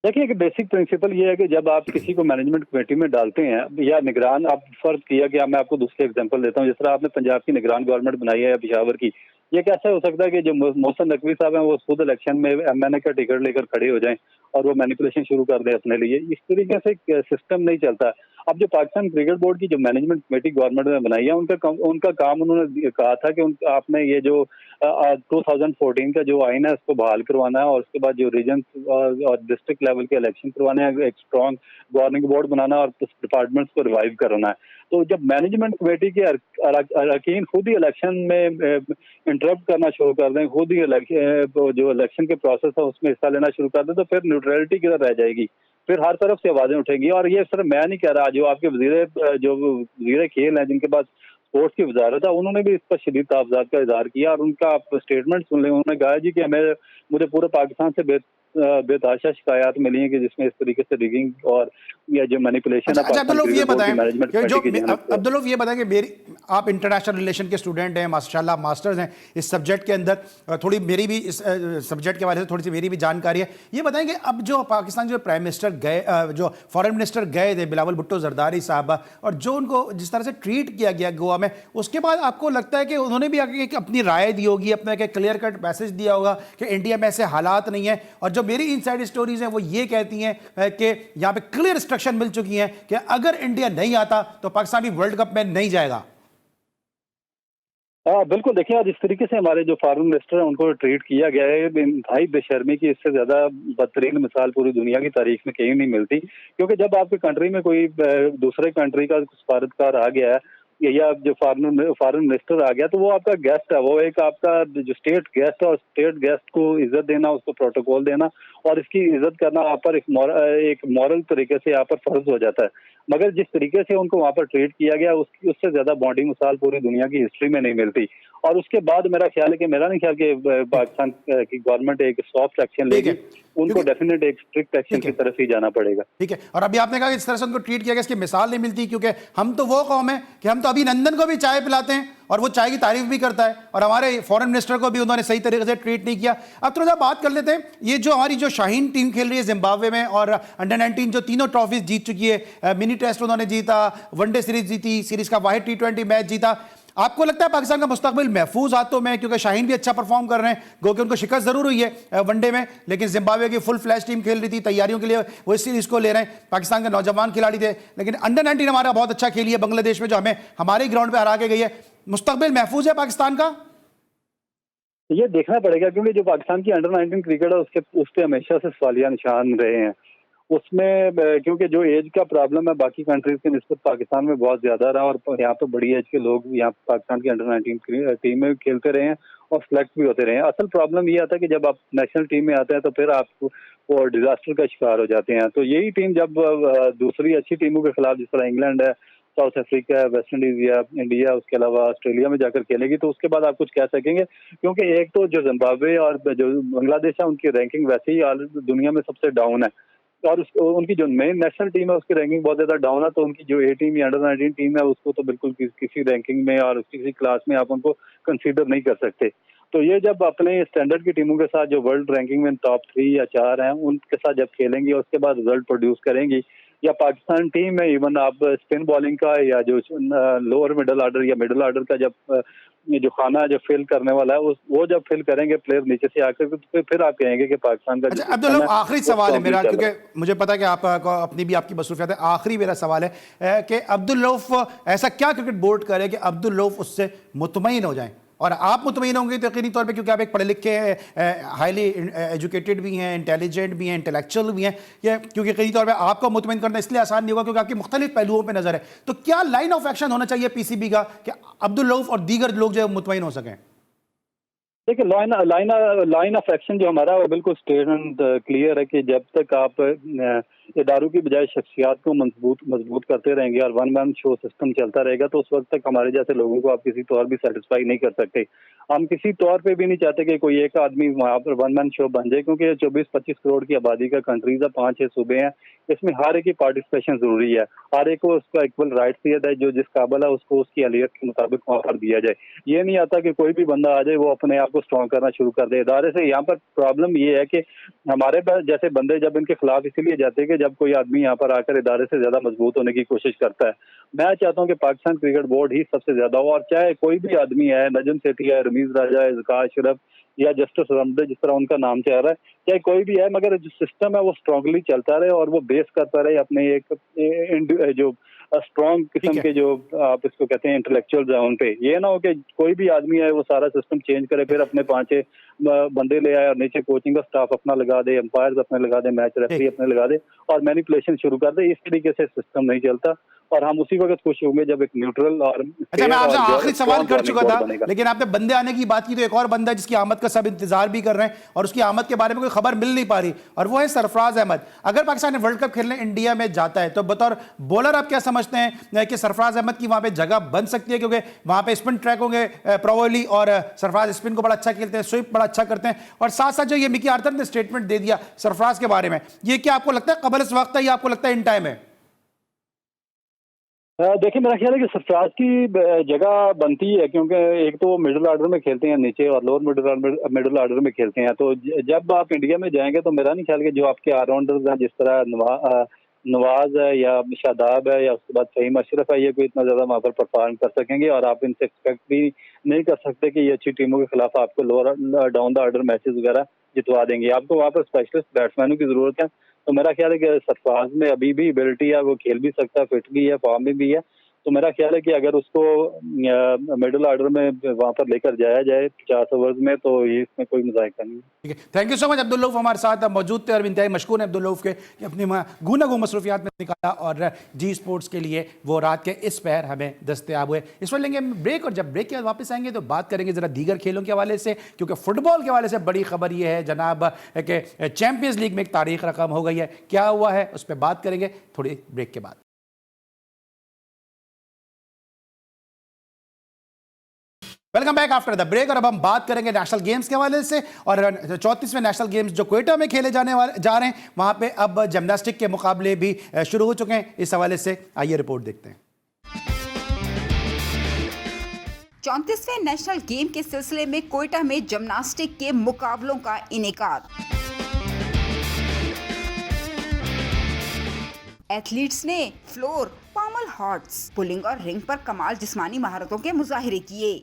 देखिए एक बेसिक प्रिंसिपल ये है कि जब आप किसी को मैनेजमेंट कमेटी में डालते हैं या निगरान, आप फर्ज किया कि मैं आपको दूसरे एग्जांपल देता हूँ, जिस तरह आपने पंजाब की निगरान गवर्नमेंट बनाई है या पेशावर की, ये कैसे हो सकता है कि जो मोहसिन नकवी साहब हैं वो खुद इलेक्शन में एमएनए का टिकट लेकर खड़े हो जाएं और वो मैनिपुलेशन शुरू कर दें अपने लिए। इस तरीके से सिस्टम नहीं चलता। अब जो पाकिस्तान क्रिकेट बोर्ड की जो मैनेजमेंट कमेटी गवर्नमेंट ने बनाई है उनका काम उन्होंने कहा था कि आपने ये जो 2014 का जो आइन है उसको बहाल करवाना है और उसके बाद जो रीजन और डिस्ट्रिक्ट लेवल के इलेक्शन करवाने हैं, एक स्ट्रॉन्ग गवर्निंग बोर्ड बनाना और डिपार्टमेंट्स को रिवाइव करना है। तो जब मैनेजमेंट कमेटी के अरकान खुद ही इलेक्शन में इंटरप्ट करना शुरू कर दें, खुद ही जो इलेक्शन के प्रोसेस है उसमें हिस्सा लेना शुरू कर दें, तो फिर न्यूट्रलिटी किधर रह जाएगी, फिर हर तरफ से आवाजें उठेंगी। और ये सिर्फ मैं नहीं कह रहा, जो आपके वजीर खेल हैं जिनके पास स्पोर्ट्स की वजारत है, उन्होंने भी इस पर शदीद तावजात का इजहार किया और उनका आप स्टेटमेंट सुन लें। उन्होंने कहा जी कि मुझे पूरे पाकिस्तान से बेताशा शिकायत मिली है कि जिसमें इस तरीके से रिगिंग और या जो मैनिपुलेशन है। अच्छा अब्दुल ये बताएं मैनेजमेंट अब्दुल ये बताएं कि मेरी आप इंटरनेशनल रिलेशन के स्टूडेंट हैं, माशाल्लाह मास्टर्स हैं इस सब्जेक्ट के अंदर, थोड़ी मेरी भी इस सब्जेक्ट के बारे में थोड़ी सी मेरी भी जानकारी है। ये बताएं कि अब जो पाकिस्तान जो प्राइम मिनिस्टर गए, जो फॉरेन मिनिस्टर गए थे बिलावल भुट्टो जरदारी साहब, और जो उनको जिस तरह से ट्रीट किया गया गोवा में, उसके बाद आपको लगता है कि उन्होंने भी आगे अपनी राय दी होगी, अपना एक क्लियर कट मैसेज दिया होगा कि इंडिया में ऐसे हालात नहीं है। और जो मेरी इनसाइड स्टोरीज हैं वो ये कहती हैं कि यहाँ पे क्लियर इंस्ट्रक्शन मिल चुकी हैं कि अगर इंडिया नहीं आता तो पाकिस्तान भी वर्ल्ड कप में नहीं जाएगा। बिल्कुल। देखिए आज इस तरीके से हमारे जो फॉरेन मिनिस्टर हैं उनको ट्रीट किया गया है, इंतहाई बेशर्मी की, इससे ज्यादा बदतरीन मिसाल पूरी दुनिया की तारीख में कहीं नहीं मिलती। क्योंकि जब आपके कंट्री में कोई दूसरे कंट्री का सफारतकार आ गया है या जो फॉरेन मिनिस्टर आ गया तो वो आपका गेस्ट है, वो एक आपका जो स्टेट गेस्ट है और स्टेट गेस्ट को इज्जत देना, उसको प्रोटोकॉल देना और इसकी इज्जत करना आप पर एक मॉरल तरीके से यहाँ पर फर्ज हो जाता है। मगर जिस तरीके से उनको वहां पर ट्रीट किया गया उससे ज्यादा बॉन्डिंग मिसाल पूरी दुनिया की हिस्ट्री में नहीं मिलती। और उसके बाद मेरा नहीं ख्याल कि पाकिस्तान की गवर्नमेंट एक सॉफ्ट एक्शन लेगी, उनको डेफिनेट एक स्ट्रिक्ट एक्शन की तरफ ही जाना पड़ेगा। ठीक है। और अभी आपने कहा कि इस तरह से उनको ट्रीट किया गया, इसकी मिसाल नहीं मिलती, क्योंकि हम तो वो कौम है कि हम तो अभिनंदन को भी चाय पिलाते हैं और वो चाय की तारीफ भी करता है, और हमारे फॉरेन मिनिस्टर को भी उन्होंने सही तरीके से ट्रीट नहीं किया। अब थोड़ा सा बात कर लेते हैं, ये जो हमारी जो शाहीन टीम खेल रही है जिम्बाब्वे में और अंडर 19 जो तीनों ट्रॉफीज जीत चुकी है, मिनी टेस्ट उन्होंने जीता, वनडे सीरीज जीती, सीरीज का वाहिद T20 मैच जीता, आपको लगता है पाकिस्तान का मुस्तकबिल महफूज हाथों में? क्योंकि शाहीन भी अच्छा परफॉर्म कर रहे हैं, गो कि उनको शिकस्त जरूर हुई है वनडे में, लेकिन जिम्बाब्वे की फुल फ्लैश टीम खेल रही थी, तैयारियों के लिए वो इस सीरीज को ले रहे हैं। पाकिस्तान के नौजवान खिलाड़ी थे, लेकिन अंडर 19 हमारा बहुत अच्छा खेली है बांग्लादेश में, जो हमें हमारे ग्राउंड पे हरा के गई है। मुस्तकबिल महफूज है पाकिस्तान का? ये देखना पड़ेगा क्योंकि जो पाकिस्तान की अंडर 19 क्रिकेट है उस पर हमेशा से सवालिया निशान रहे हैं। उसमें क्योंकि जो एज का प्रॉब्लम है बाकी कंट्रीज के निस्बत पाकिस्तान में बहुत ज्यादा रहा और यहाँ पे बड़ी एज के लोग यहाँ पाकिस्तान की अंडर 19 टीम में खेलते रहे हैं और सिलेक्ट भी होते रहे हैं। असल प्रॉब्लम ये आता है कि जब आप नेशनल टीम में आते हैं तो फिर आप वो डिजास्टर का शिकार हो जाते हैं। तो यही टीम जब दूसरी अच्छी टीमों के खिलाफ, जिस तरह इंग्लैंड है, साउथ अफ्रीका, वेस्ट इंडीज या इंडिया, उसके अलावा ऑस्ट्रेलिया में जाकर खेलेगी, तो उसके बाद आप कुछ कह सकेंगे। क्योंकि एक तो जो जिम्बाब्वे और जो बांग्लादेश है उनकी रैंकिंग वैसे ही दुनिया में सबसे डाउन है। और उनकी जो मेन नेशनल टीम है उसकी रैंकिंग बहुत ज्यादा डाउन है, तो उनकी जो ए टीम या अंडर-19 टीम है उसको तो बिल्कुल किसी रैंकिंग में और किसी क्लास में आप उनको कंसीडर नहीं कर सकते। तो ये जब अपने स्टैंडर्ड की टीमों के साथ जो वर्ल्ड रैंकिंग में टॉप 3 या 4 हैं उनके साथ जब खेलेंगी और उसके बाद रिजल्ट प्रोड्यूस करेंगी, या पाकिस्तान टीम में इवन आप स्पिन बॉलिंग का या जो लोअर मिडिल ऑर्डर या मिडिल ऑर्डर का जब ये जो खाना जो फिल करने वाला है वो जब फिल करेंगे प्लेयर नीचे से आकर, तो फिर आप कहेंगे कि पाकिस्तान का अच्छा अब्दुल रऊफ, आखिरी सवाल है मेरा, क्योंकि मुझे पता है कि आपको अपनी भी आपकी मसरूफियत है। आखिरी मेरा सवाल है कि अब्दुल रऊफ ऐसा क्या क्रिकेट बोर्ड करे कि अब्दुल रऊफ उससे मुतमईन हो जाए, और आप मुतमईन होंगे तो यकीनी तौर पे, क्योंकि आप एक पढ़े लिखे हाईली एजुकेटेड भी हैं, इंटेलिजेंट भी हैं, इंटेलेक्चुअल भी हैं, ये क्योंकि यकीनी तौर पे आपको मुतमईन करना इसलिए आसान नहीं होगा क्योंकि आपकी मुख्तलिफ पहलुओं पे नजर है। तो क्या लाइन ऑफ एक्शन होना चाहिए पीसीबी का कि अब्दुल रऊफ और दीगर लोग जो मुतमईन हो सकें? देखिए लाइन ऑफ एक्शन जो हमारा वो बिल्कुल स्ट्रेट एंड क्लियर है कि जब तक आप इदारों की बजाय शख्सियात को मजबूत करते रहेंगे और वन मैन शो सिस्टम चलता रहेगा, तो उस वक्त तक हमारे जैसे लोगों को आप किसी तौर भी सेटिस्फाई नहीं कर सकते। हम किसी तौर पे भी नहीं चाहते कि कोई एक आदमी वहाँ पर वन मैन शो बन जाए, क्योंकि 24-25 करोड़ की आबादी का कंट्रीज है, 5-6 सूबे हैं, इसमें हर एक की पार्टिसिपेशन जरूरी है, हर एक को उसका इक्वल राइट दिया जाए, जो जिस काबिल है उसको उसकी अहलियत के मुताबिक वहाँ पर दिया जाए। ये नहीं आता कि कोई भी बंदा आ जाए वो अपने आप को स्ट्रॉन्ग करना शुरू कर दे इदारे से। यहाँ पर प्रॉब्लम ये है कि हमारे पास जैसे बंदे जब इनके खिलाफ इसीलिए जाते हैं कि जब कोई आदमी यहाँ पर आकर इदारे से ज्यादा मजबूत होने की कोशिश करता है। मैं चाहता हूँ कि पाकिस्तान क्रिकेट बोर्ड ही सबसे ज्यादा हो, और चाहे कोई भी आदमी है, नजम सेठी है, रमीज राजा है, ज़का अशरफ या जस्टिस रमदे जिस तरह उनका नाम चल रहा है, चाहे कोई भी है, मगर जो सिस्टम है वो स्ट्रांगली चलता रहे और वो बेस करता रहे अपने एक जो स्ट्रॉन्ग किस्म के जो आप इसको कहते हैं इंटेलेक्चुअल ग्राउंड पे। ये ना हो कि कोई भी आदमी है वो सारा सिस्टम चेंज करे, फिर अपने 5-6 बंदे ले आए और नीचे कोचिंग का स्टाफ अपना लगा दे, एम्पायर्स अपने लगा दे, मैच रेफरी अपने लगा दे और मैनिपुलेशन शुरू कर दे। इस तरीके से सिस्टम नहीं चलता और हम उसी वक्त खुश होंगे जब एक न्यूट्रल और अच्छा, मैं आपसे आखिरी सवाल कर चुका था, लेकिन आपने बंदे आने की बात की, तो एक और बंदा जिसकी आमद का सब इंतजार भी कर रहे हैं और उसकी आमद के बारे में कोई खबर मिल नहीं पा रही, और वो है सरफराज अहमद। अगर पाकिस्तान वर्ल्ड कप खेलने इंडिया में जाता है तो बतौर बॉलर आप क्या समझते हैं कि सरफराज अहमद की वहां पे जगह बन सकती है? क्योंकि वहां पे स्पिन ट्रैक होंगे प्रोबेबली, और सरफराज स्पिन को बड़ा अच्छा खेलते हैं, स्विप बड़ा अच्छा करते हैं, और साथ साथ जो ये मिकी आर्थर ने स्टेटमेंट दे दिया सरफराज के बारे में, ये क्या आपको लगता है कबल इस वक्त है या आपको लगता है इन टाइम है? देखिए मेरा ख्याल है कि सरफराज की जगह बनती है, क्योंकि एक तो वो मिडिल ऑर्डर में खेलते हैं नीचे और लोअर मिडिल ऑर्डर में खेलते हैं। तो जब आप इंडिया में जाएंगे तो मेरा नहीं ख्याल कि जो आपके ऑलराउंडर्स हैं जिस तरह नवाज है या शादाब है या उसके बाद फहीम अशरफ है, ये कोई इतना ज्यादा वहाँ पर परफॉर्म कर सकेंगे, और आप इनसे एक्सपेक्ट भी नहीं कर सकते कि ये अच्छी टीमों के खिलाफ आपको lower down the order matches वगैरह जितवा देंगे। आपको वहाँ पर स्पेशलिस्ट बैट्समैनों की जरूरत है। तो मेरा ख्याल है कि सरफराज में अभी भी एबिलिटी है, वो खेल भी सकता है, फिट भी है, फॉर्म में भी है। तो मेरा ख्याल है कि अगर उसको मिडिल ऑर्डर में वहां पर लेकर जाया जाए 50 ओवर्स में, तो ये इसमें कोई मुज़ाहिरा नहीं है। ठीक है, thank you so much. Abdul Rauf हमारे साथ मौजूद थे और इंतहाई मशकूर हैं अब्दुल रऊफ के कि अपनी गुनागू मसरूफियात में निकाला और जी स्पोर्ट्स के लिए वो रात के इस पहर हमें दस्तयाब हुए। इस पर लेंगे ब्रेक, और जब ब्रेक के बाद वापस आएंगे तो बात करेंगे ज़रा दीगर खेलों के हवाले से, क्योंकि फुटबॉल के हवाले से बड़ी खबर ये है जनाब कि चैंपियंस लीग में एक तारीख रकम हो गई है। क्या हुआ है उस पर बात करेंगे थोड़ी ब्रेक के बाद। Welcome back after the break, और अब हम बात करेंगे नेशनल गेम्स के हवाले से। और 34वें नेशनल गेम्स जो क्वेटा में खेले जा रहे हैं, वहां पे अब जिम्नास्टिक के मुकाबले भी शुरू हो चुके हैं। इस हवाले से आइए रिपोर्ट देखते हैं। 34वें नेशनल गेम के सिलसिले में क्वेटा में जिम्नास्टिक के मुकाबलों का इनेकाद। एथलीट्स ने फ्लोर, पामल हॉर्स, पुलिंग और रिंग पर कमाल जिस्मानी महारतों के मुजाहिरे किए।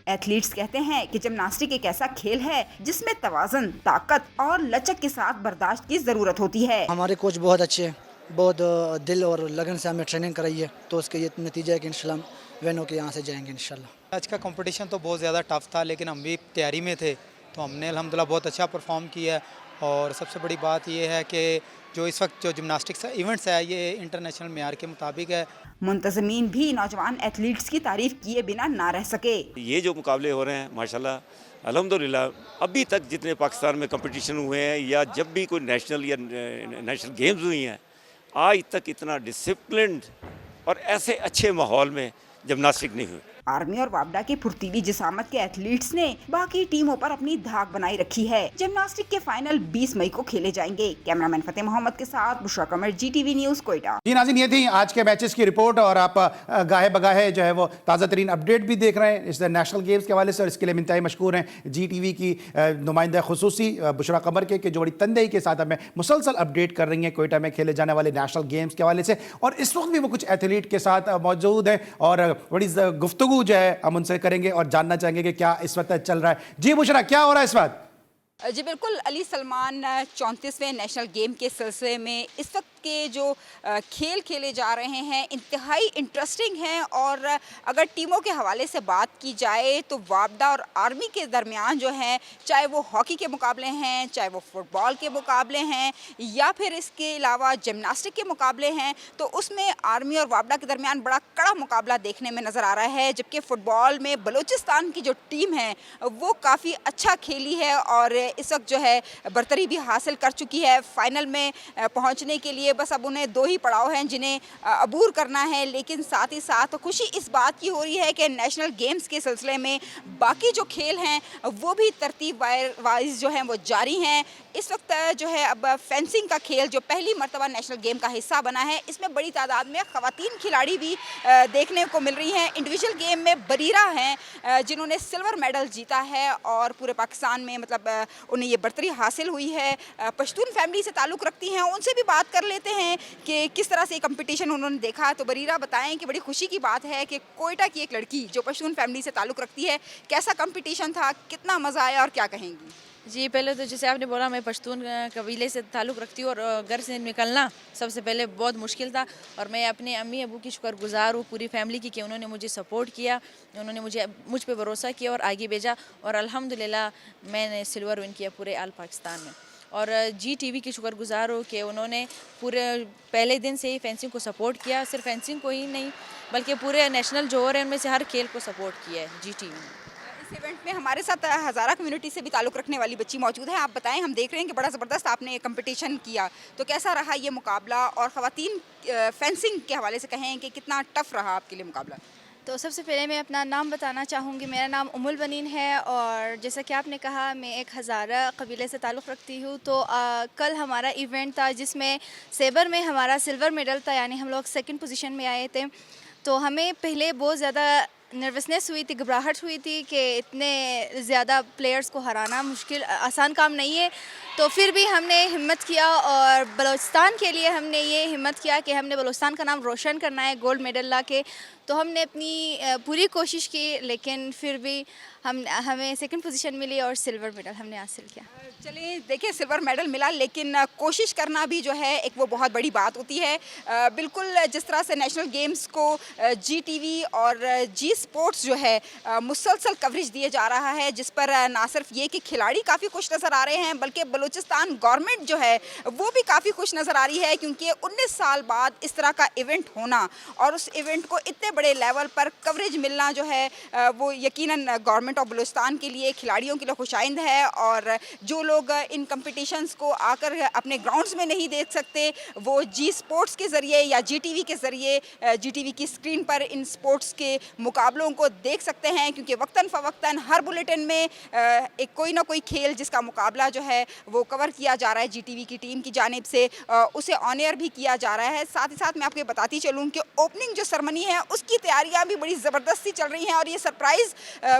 एथलीट्स कहते हैं कि जिम्नास्टिक एक ऐसा खेल है जिसमें तवाज़ुन, ताकत और लचक के साथ बर्दाश्त की जरूरत होती है। हमारे कोच बहुत अच्छे हैं, बहुत दिल और लगन से हमें ट्रेनिंग कराई है, तो उसका ये नतीजा है कि इंशाल्लाह विन होकर यहाँ से जाएंगे इंशाल्लाह। आज का कंपटीशन तो बहुत ज़्यादा टफ था, लेकिन हम भी तैयारी में थे, तो हमने अल्हम्दुलिल्लाह बहुत अच्छा परफॉर्म किया है। और सबसे बड़ी बात ये है कि जो इस वक्त जो जिम्नास्टिक्स इवेंट्स है ये इंटरनेशनल मेयार के मुताबिक है। मुंतज़मीन भी नौजवान एथलीट्स की तारीफ किए बिना ना रह सके। ये जो मुकाबले हो रहे हैं माशाल्लाह अल्हम्दुलिल्लाह, अभी तक जितने पाकिस्तान में कंपटीशन हुए हैं या जब भी कोई नेशनल या नेशनल गेम्स हुई हैं, आज तक इतना डिसिप्लिन्ड और ऐसे अच्छे माहौल में जिम्नास्टिक नहीं हुई। आर्मी और वापडा के फुर्तीली जिसामत के एथलीट्स ने बाकी टीमों पर अपनी धाक बनाई रखी है। जिम्नास्टिक के फाइनल 20 मई को खेले जाएंगे। कैमरामैन फतेह मोहम्मद के साथ बुशरा कमर, GTV न्यूज, कोयटा। जी नाज़रीन, ये थी आज के मैचेस की रिपोर्ट और आप गाहे बगाहे जो है वो ताज़ा तरीन अपडेट भी देख रहे हैं इस नेशनल गेम्स के हवाले से, और इसके लिए इंतहाई मशकूर हैं GTV की नुमाइंदा खुसूसी बुशरा कमर के जो बड़ी तंदेही के साथ हमें मुसलसल अपडेट कर रही हैं कोयटा में खेले जाने वाले नेशनल गेम्स के हवाले से। और इस वक्त भी वो कुछ एथलीट के साथ मौजूद हैं और बड़ी गुफ्तगू जो है हम उनसे करेंगे और जानना चाहेंगे कि क्या इस वक्त चल रहा है। जी बुशरा, क्या हो रहा है इस वक्त? जी बिल्कुल अली सलमान, 34वें नेशनल गेम के सिलसिले में इस वक्त के जो खेल खेले जा रहे हैं इंतहाई इंटरेस्टिंग हैं। और अगर टीमों के हवाले से बात की जाए तो वापडा और आर्मी के दरमियान जो है, चाहे वो हॉकी के मुकाबले हैं, चाहे वो फुटबॉल के मुकाबले हैं या फिर इसके अलावा जिम्नास्टिक के मुकाबले हैं, तो उसमें आर्मी और वापडा के दरमियान बड़ा कड़ा मुकाबला देखने में नज़र आ रहा है। जबकि फ़ुटबॉल में बलूचिस्तान की जो टीम है वो काफ़ी अच्छा खेली है और इस वक्त जो है बरतरी भी हासिल कर चुकी है। फाइनल में पहुंचने के लिए बस अब उन्हें 2 ही पड़ाव हैं जिन्हें अबूर करना है। लेकिन साथ ही साथ खुशी इस बात की हो रही है कि नेशनल गेम्स के सिलसिले में बाकी जो खेल हैं वो भी तरतीब वाइज जो हैं वो जारी हैं। इस वक्त जो है अब फेंसिंग का खेल जो पहली मर्तबा नेशनल गेम का हिस्सा बना है, इसमें बड़ी तादाद में ख़वातीन खिलाड़ी भी देखने को मिल रही हैं। इंडिविजुअल गेम में बरीरा हैं जिन्होंने सिल्वर मेडल जीता है और पूरे पाकिस्तान में मतलब उन्हें ये बरतरी हासिल हुई है। पश्तून फैमिली से ताल्लुक़ रखती हैं, उनसे भी बात कर लेते हैं कि किस तरह से ये कंपटीशन उन्होंने देखा। तो बरीरा बताएं कि बड़ी खुशी की बात है कि कोयटा की एक लड़की जो पश्तून फैमिली से ताल्लुक़ रखती है, कैसा कंपटीशन था, कितना मज़ा आया और क्या कहेंगी? जी, पहले तो जैसे आपने बोला, मैं पश्तून कबीले से ताल्लुक़ रखती हूँ और घर से निकलना सबसे पहले बहुत मुश्किल था। और मैं अपने अम्मी अबू की शुक्रगुज़ार हूँ पूरी फैमिली की कि उन्होंने मुझे सपोर्ट किया, उन्होंने मुझ पे भरोसा किया और आगे भेजा और अल्हम्दुलिल्लाह मैंने सिल्वर विन किया पूरे आल पाकिस्तान में। और GTV की शुक्रगुज़ार हूँ कि उन्होंने पूरे पहले दिन से ही फेंसिंग को सपोर्ट किया। सिर्फ फेंसिंग को ही नहीं बल्कि पूरे नेशनल जो हो रहे हैं उनमें से हर खेल को सपोर्ट किया है GTV ने। इवेंट में हमारे साथ हज़ारा कम्युनिटी से भी ताल्लुक़ रखने वाली बच्ची मौजूद है। आप बताएं, हम देख रहे हैं कि बड़ा ज़बरदस्त आपने कंपटीशन किया, तो कैसा रहा ये मुकाबला? और ख़वातीन फेंसिंग के हवाले से कहें कि कितना टफ़ रहा आपके लिए मुकाबला? तो सबसे पहले मैं अपना नाम बताना चाहूँगी। मेरा नाम उमुल बनीन है और जैसा कि आपने कहा मैं एक हज़ारा कबीले से ताल्लुक़ रखती हूँ। तो कल हमारा इवेंट था जिसमें सेबर में हमारा सिल्वर मेडल था, यानी हम लोग 2nd पोजीशन में आए थे। तो हमें पहले बहुत ज़्यादा नर्वसनेस हुई थी, घबराहट हुई थी कि इतने ज़्यादा प्लेयर्स को हराना आसान काम नहीं है। तो फिर भी हमने हिम्मत किया और बलूचिस्तान के लिए हमने ये हिम्मत किया कि हमने बलूचिस्तान का नाम रोशन करना है गोल्ड मेडल ला के। तो हमने अपनी पूरी कोशिश की, लेकिन फिर भी हमें 2nd पोजीशन मिली और सिल्वर मेडल हमने हासिल किया। चलिए देखिए, सिल्वर मेडल मिला, लेकिन कोशिश करना भी जो है एक वो बहुत बड़ी बात होती है। बिल्कुल जिस तरह से नेशनल गेम्स को GTV और G स्पोर्ट्स जो है मुसलसल कवरेज दिए जा रहा है, जिस पर ना सिर्फ ये कि खिलाड़ी काफ़ी खुश नज़र आ रहे हैं बल्कि बलूचिस्तान गवर्नमेंट जो है वो भी काफ़ी खुश नज़र आ रही है, क्योंकि 19 साल बाद इस तरह का इवेंट होना और उस इवेंट को इतने बड़े लेवल पर कवरेज मिलना जो है वो यकीनन गवर्नमेंट ऑफ बलूचिस्तान के लिए, खिलाड़ियों के लिए खुशाइंद है। और जो लोग इन कंपटीशंस को आकर अपने ग्राउंड्स में नहीं देख सकते, वो G स्पोर्ट्स के ज़रिए या GTV के ज़रिए GTV की स्क्रीन पर इन स्पोर्ट्स के मुकाबलों को देख सकते हैं, क्योंकि वक्तन फ़वक्तन हर बुलेटिन में एक कोई ना कोई खेल जिसका मुकाबला जो है वो कवर किया जा रहा है GTV की टीम की जानिब से, उसे ऑन एयर भी किया जा रहा है। साथ ही साथ मैं आपको बताती चलूँ कि ओपनिंग जो सेरेमनी है उसकी तैयारियां भी बड़ी ज़बरदस्ती चल रही हैं और ये सरप्राइज़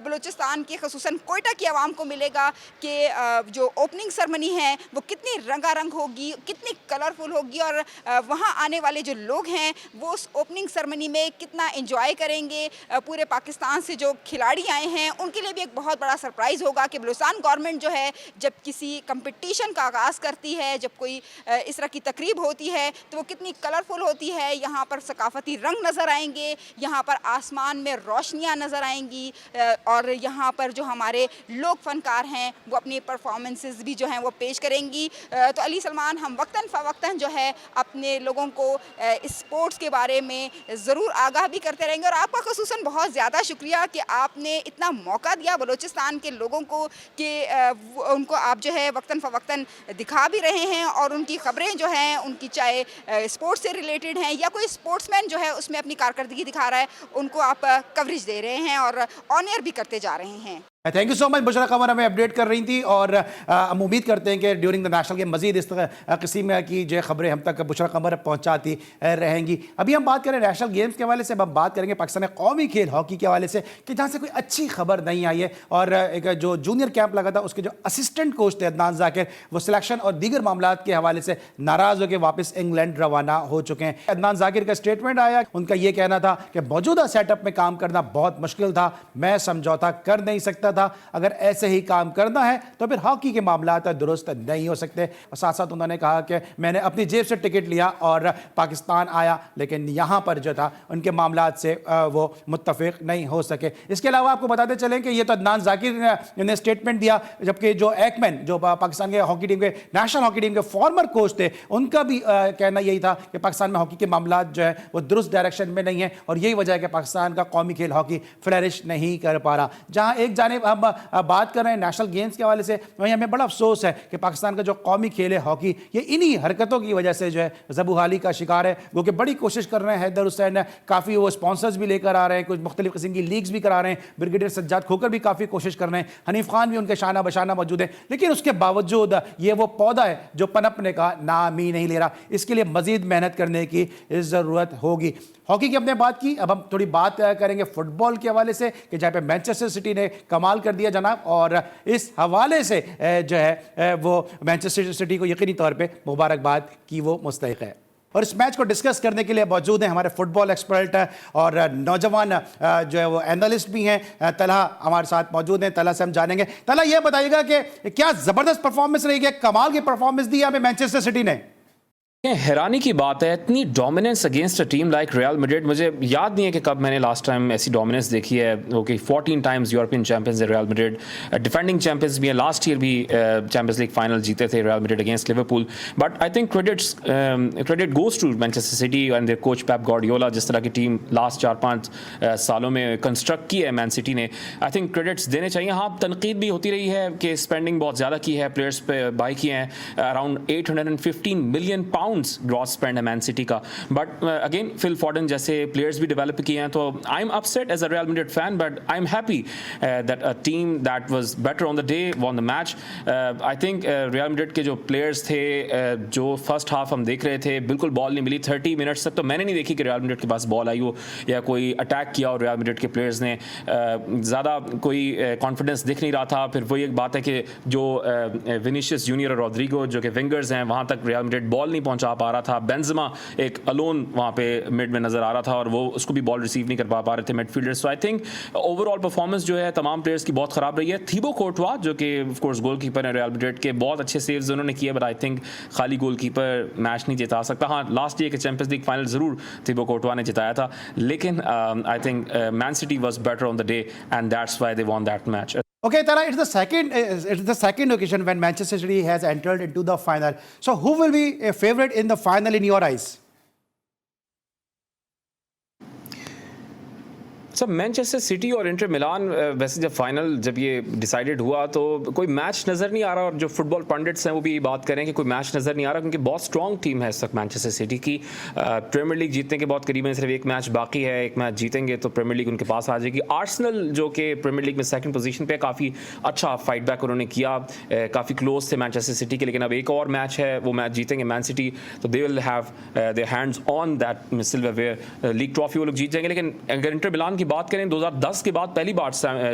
बलूचिस्तान के ख़ुसूसन कोयटा की आवाम को मिलेगा कि जो ओपनिंग सेरेमनी है वो कितनी रंगारंग होगी, कितनी कलरफुल होगी और वहाँ आने वाले जो लोग हैं वो उस ओपनिंग सेरेमनी में कितना एंजॉय करेंगे। पूरे पाकिस्तान से जो खिलाड़ी आए हैं उनके लिए भी एक बहुत बड़ा सरप्राइज़ होगा कि बलूचिस्तान गवर्नमेंट जो है जब किसी कंपटीशन का आगाज़ करती है, जब कोई इस तरह की तकरीब होती है तो वो कितनी कलरफुल होती है। यहाँ पर सकाफती रंग नज़र आएंगे, यहाँ पर आसमान में रोशनियाँ नज़र आएंगी और यहाँ पर जो हमारे लोक फनकार हैं वो अपनी परफॉर्मेंसेस भी जो हैं वो पेश करेंगी। तो अली सलमान, हम वक्तन फ़वक्तन जो है अपने लोगों को इस स्पोर्ट्स के बारे में ज़रूर आगाह भी करते रहेंगे और आपका ख़ुसूसन बहुत ज़्यादा शुक्रिया कि आपने इतना मौका दिया बलूचिस्तान के लोगों को कि उनको आप जो है वक्तन फ़वक्तन दिखा भी रहे हैं और उनकी ख़बरें जो हैं उनकी चाहे स्पोर्ट्स से रिलेटेड हैं या कोई स्पोर्ट्समैन जो है उसमें अपनी कारकर्दगी दिखा दिखा रहा है उनको आप कवरेज दे रहे हैं और ऑन एयर भी करते जा रहे हैं। Thank you so much. Bushra Qamar हमें अपडेट कर रही थी और हम उम्मीद करते हैं कि ड्यूरिंग द नेशनल गेम मजीद इस किस्म की जो खबरें हम तक बुशरा कमर पहुंचाती रहेंगी। अभी हम बात करें नेशनल गेम्स के हवाले से, अब हम बात करेंगे पाकिस्तान कौमी खेल हॉकी के हवाले से कि जहाँ से कोई अच्छी खबर नहीं आई है। और एक जो जूनियर कैंप लगा था उसके जो असिस्टेंट कोच थे अदनान जाकिर, वो सिलेक्शन और दीगर मामला के हवाले से नाराज होकर वापस इंग्लैंड रवाना हो चुके हैं। अदनान जाकिर का स्टेटमेंट आया, उनका ये कहना था कि मौजूदा सेटअप में काम करना बहुत मुश्किल था, मैं समझौता कर नहीं सकता था, अगर ऐसे ही काम करना है तो फिर हॉकी के मामला दुरुस्त नहीं हो सकते। और साथ साथ उन्होंने कहा कि मैंने अपनी जेब से टिकट लिया और पाकिस्तान आया, लेकिन यहाँ पर जो था उनके मामला से वो मुत्तफिक नहीं हो सके। इसके अलावा आपको बताते चलें कि ये तो अदनान जाकिर ने स्टेटमेंट दिया, जबकि जो एकमैन जो पाकिस्तान के हॉकी टीम के नेशनल हॉकी टीम के फॉर्मर कोच थे, उनका भी कहना यही था कि पाकिस्तान में हॉकी के मामला जो है वो दुरुस्त डायरेक्शन में नहीं है और यही वजह है कि पाकिस्तान का कौमी खेल हॉकी फ्लरिश नहीं कर पा रहा। जहाँ एक जानिब हम बात कर रहे हैं नेशनल गेम्स के हवाले से, वहीं हमें बड़ा अफसोस है कि पाकिस्तान का जो कौमी खेल है हॉकी, ये इन्हीं हरकतों की वजह से जो है ज़बूहाली का शिकार है। वो कि बड़ी कोशिश कर रहे हैं, हैदर हुसैन काफ़ी वो स्पॉन्सर्स भी लेकर आ रहे हैं, कुछ मुख्तलिफ किस्म की लीग्स भी करा रहे हैं, ब्रिगेडियर सज्जाद खोकर भी काफ़ी कोशिश कर रहे हैं, हनीफ खान भी उनके शाना बशाना मौजूद है, लेकिन उसके बावजूद ये वो पौधा है जो पनपने का नाम ही नहीं ले रहा। इसके लिए मज़ीद मेहनत करने की ज़रूरत होगी। हॉकी की हमने बात की, अब हम थोड़ी बात करेंगे फुटबॉल के हवाले से कि जहाँ पे मैनचेस्टर सिटी ने कमाल कर दिया जनाब, और इस हवाले से जो है वो मैनचेस्टर सिटी को यकीनी तौर पे मुबारकबाद की वो मुस्तहिक है। और इस मैच को डिस्कस करने के लिए मौजूद हैं हमारे फुटबॉल एक्सपर्ट और नौजवान जो है वो एनालिस्ट भी हैं। तलहा हमारे साथ मौजूद हैं, तलहा से हम जानेंगे। तलहा ये बताइएगा कि क्या ज़बरदस्त परफॉर्मेंस रही है, कमाल की परफॉर्मेंस दी हमें मैनचेस्टर सिटी ने? हैरानी की बात है, इतनी dominance against a team like real Madrid. मुझे याद नहीं है कि कब मैंने लास्ट टाइम ऐसी डोमिनेंस देखी है। ओके, 14 टाइम्स यूरोपियन चैंपियंस है रियल मैड्रिड, डिफेंडिंग चैंपियंस भी है, लास्ट ईयर भी चैंपियंस लीग फाइनल जीते थे Real Madrid against Liverpool. But I think credit goes to Manchester City and their coach Pep Guardiola. जिस तरह की टीम लास्ट 4-5 सालों में कंस्ट्रक्ट की है मैन सिटी ने, आई थिंक क्रेडिट्स देने चाहिए। हाँ, तनकीद भी होती रही है कि स्पेंडिंग बहुत ज़्यादा की है, प्लेयर्स पे बाई किए हैं, around 815 million pound gross spend है मैन सिटी का। बट अगेन फिल फॉर्डन जैसे प्लेयर्स भी डेवलप किए हैं, तो I am upset as a Real Madrid fan, but I am happy that a team that was better on the day won the match. I think Real Madrid के जो players थे, जो first half हम देख रहे थे, बिल्कुल ball नहीं मिली 30 मिनट्स तक। तो मैंने नहीं देखी कि रियल मैड्रिड के पास बॉल आई हो या कोई अटैक किया और रियल मैड्रिड के प्लेयर्स ने ज़्यादा कोई कॉन्फिडेंस दिख नहीं रहा था। फिर वही एक बात है कि जो विनीशियस जूनियर और रॉड्रिगो जो कि विंगर्स हैं, वहाँ तक रियल मैड्रिड बॉल नहीं पहुँचा पा रहा था। बेंजेमा एक अलोन वहाँ पे मिड में नजर आ रहा था और वो उसको भी बॉल रिसीव नहीं कर पा रहे थे midfielders. So I think overall performance जो है तमाम प्लेयर्स की बहुत खराब रही है। थीबो कोर्टवा जो कि ऑफ कोर्स गोलकीपर है रियल मैड्रिड के, बहुत अच्छे सेव्स उन्होंने किए, बट आई थिंक खाली गोलकीपर मैच नहीं जिता सकता। हाँ, लास्ट ईयर के चैंपियंस लीग फाइनल जरूर थीबो कोर्टवा ने जिताया था, लेकिन I think man city was better on the day and that's why they won that match. Okay, Tara, it's the second occasion when Manchester City has entered into the final. So, who will be a favorite in the final in your eyes? सब Manchester city और Inter Milan, वैसे जब final जब ये decided हुआ तो कोई match नज़र नहीं आ रहा, और जो फुटबॉल पंडित्स हैं वो भी ये बात करें कि कोई मैच नज़र नहीं आ रहा, क्योंकि बहुत स्ट्रॉन्ग टीम है इस वक्त मैनचेस्टर सिटी की। प्रीमियर लीग जीतने के बहुत करीब है, सिर्फ एक मैच बाकी है, एक मैच जीतेंगे तो प्रीमियर लीग उनके पास आ जाएगी। आर्सेनल जो कि प्रीमियर लीग में सेकंड पोजीशन पे, काफ़ी अच्छा फाइट बैक उन्होंने किया, काफ़ी क्लोज थे मैनचेस्टर सिटी के, लेकिन अब एक और मैच है, वो मैच जीतेंगे मैन सिटी तो they will have their hands on that silverware, league trophy वो लोग जीत जाएंगे। लेकिन अगर इंटर मिलान की बात करें, 2010 के बाद पहली बार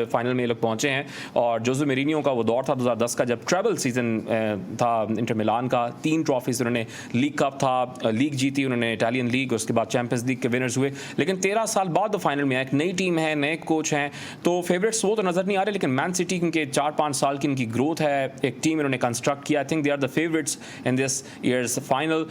फाइनल में ये लोग पहुंचे हैं, और जोसे मोरिनियो का वो दौर था 2010 का, जब ट्रेवल सीजन था इंटर मिलान का। 3 ट्रॉफीज उन्होंने, लीग कप था, लीग जीती उन्होंने, इटालियन लीग, उसके बाद चैंपियंस लीग के विनर्स हुए। लेकिन 13 साल बाद तो फाइनल में आए, एक नई टीम है, नए कोच हैं, तो फेवरेट्स वो तो नजर नहीं आ रहे। लेकिन मैन सिटी के 4-5 साल की इनकी ग्रोथ है, एक टीम इन्होंने कंस्ट्रक्ट किया, I think they are the favourites in this year's final.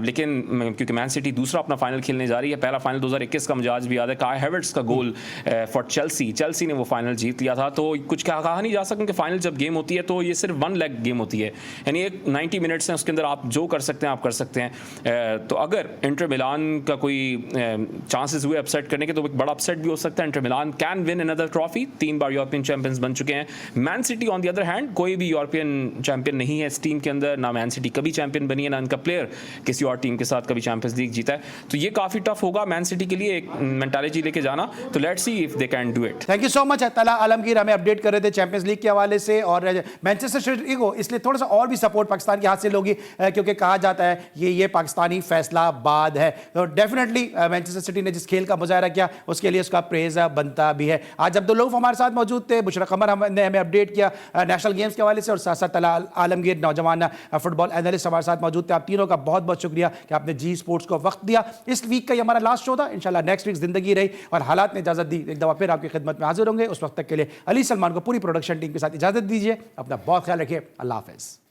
लेकिन क्योंकि मैन सिटी दूसरा अपना फाइनल खेलने जा रही है, पहला फाइनल 2021 का मुझे आज भी याद है, काय हैवर्ट्स का गोल फॉर चेल्सी ने वो फाइनल जीत लिया था। तो कुछ कहा नहीं जा सकता कि फाइनल जब गेम होती है तो ये सिर्फ वन लेग गेम होती है, यानी एक 90 मिनट्स हैं, उसके अंदर आप जो कर सकते हैं आप कर सकते हैं। तो अगर इंटर मिलान का कोई चांसेस हुए अपसेट करने के तो एक बड़ा अपसेट भी हो सकता है। Inter Milan can win another trophy, 3 bar European champions बन चुके हैं। Man city on the other hand कोई भी यूरोपियन चैंपियन नहीं है इस टीम के अंदर, ना मैन सिटी कभी चैंपियन बनी है, ना इनका प्लेयर किसी और टीम के साथ कभी चैंपियंस लीग जीता है। तो ये काफ़ी टफ होगा मैन सिटी के लिए एक मेंटालिटी लेके जाना। तो let's see if they can do it. Thank you so much तला आलमगीर, हमें अपडेट कर रहे थे चैंपियंस लीग के हवाले से और मैनचेस्टर सिटी को इसलिए थोड़ा सा और भी सपोर्ट पाकिस्तान की हासिल होगी क्योंकि कहा जाता है ये पाकिस्तानी फैसलाबाद है। तो डेफिनेटली मैनचेस्टर सिटी ने जिस खेल का मुजाहरा किया उसके लिए उसका प्रेज बनता भी है। आज अब्दुल्लौफ हमारे साथ मौजूद थे, बुशरा कमर ने हमें अपडेट किया नेशनल गेम्स के हवाले से, और साथ साथ तला आलमगीर नौजवान फुटबॉल एनालिस्ट हमारे साथ मौजूद थे। आप तीनों का बहुत बहुत शुक्रिया कि आपने जी स्पोर्ट्स को वक्त दिया। इस वीक का ये हमारा लास्ट शो था, इंशाल्लाह नेक्स्ट वीक जिंदगी रही और हालात ने इजाजत दी, एक दफा फिर आपकी खिदमत में हाजिर होंगे। उस वक्त तक के लिए अली सलमान को पूरी प्रोडक्शन टीम के साथ इजाजत दीजिए। अपना बहुत ख्याल रखिए। अल्लाह हाफिज़।